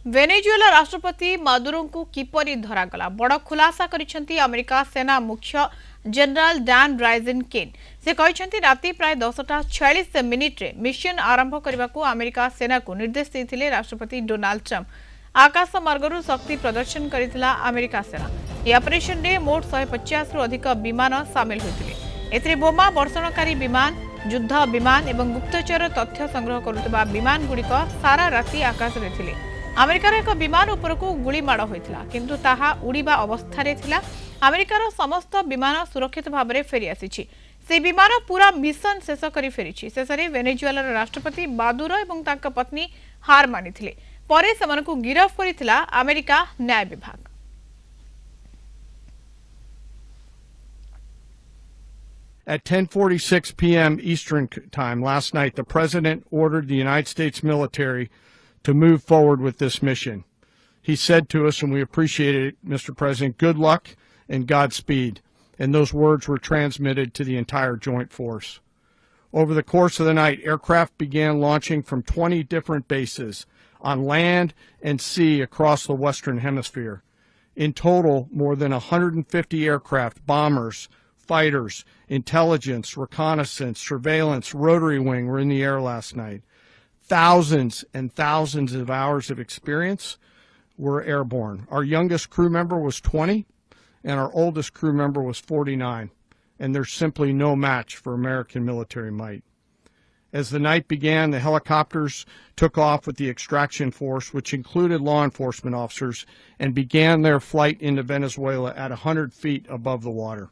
Venezuela राष्ट्रपति Maduro को किपरि धरागला बड़ खुलासा करिसेंती अमेरिका सेना मुख्य जनरल डैन राइजन केन। से कहते राति प्राय 10:46 रे मिशन आरंभ करने को अमेरिका सेना को निर्देश देते राष्ट्रपति डोनाल्ड ट्रंप। आकाश मार्गरू शक्ति प्रदर्शन करथिला अमेरिका सेना। यह ऑपरेशन रे मोट 150 रु अधिक विमान सामिल होते। एथिरे बोमा वर्षणकारी विमान युद्ध विमान एवं गुप्तचर तथ्य संग्रह करुवा विमान गुड़िक सारा राति आकाश में थिले। अमेरिकार एक विमान उपरकू गुली माड़ होइथिला किंतु ताहा उड़ीबा अवस्था रे थिला। अमेरिकार समस्त विमान सुरक्षित भाव में फेरी आसीछि। से विमान पूरा मिशन शेष करी फेरिछि। शेषरे वेनेजुएलार राष्ट्रपति मादुरो एवं तांका पत्नी हार मानिथिले। परे सेमानकू गिरफ करिथिला अमेरिका न्याय विभाग। At 10:46 p.m. Eastern Time last night, the President ordered the United States military to move forward with this mission. He said to us, and we appreciate it, Mr. President, good luck and Godspeed. And those words were transmitted to the entire Joint Force. Over the course of the night, aircraft began launching from 20 different bases on land and sea across the Western Hemisphere. In total, more than 150 aircraft, bombers, fighters, intelligence, reconnaissance, surveillance, rotary wing were in the air last night. Thousands and thousands of hours of experience were airborne. Our youngest crew member was 20, and our oldest crew member was 49, and there's simply no match for American military might. As the night began, the helicopters took off with the extraction force, which included law enforcement officers, and began their flight into Venezuela at 100 feet above the water.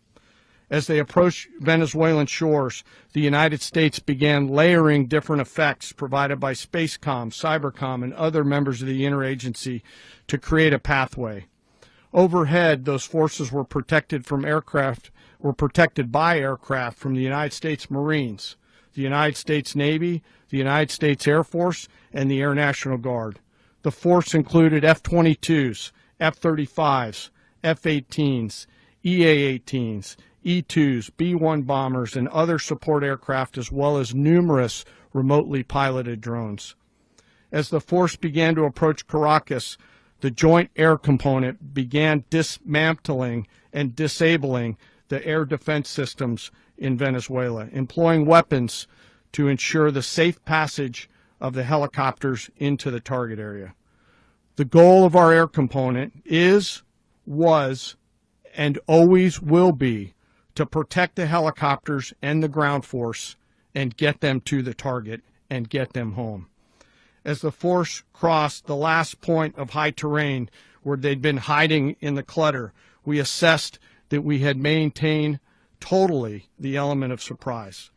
As they approached Venezuelan shores, the United States began layering different effects provided by Spacecom, Cybercom, and other members of the interagency to create a pathway. Overhead, those forces were protected by aircraft from the United States Marines, the United States Navy, the United States Air Force, and the Air National Guard. The force included F-22s, F-35s, F-18s, EA-18s, E-2s, B-1 bombers, and other support aircraft, as well as numerous remotely piloted drones. As the force began to approach Caracas, the Joint Air Component began dismantling and disabling the air defense systems in Venezuela, employing weapons to ensure the safe passage of the helicopters into the target area. The goal of our air component was, and always will be to protect the helicopters and the ground force and get them to the target and get them home. As the force crossed the last point of high terrain where they'd been hiding in the clutter, we assessed that we had maintained totally the element of surprise.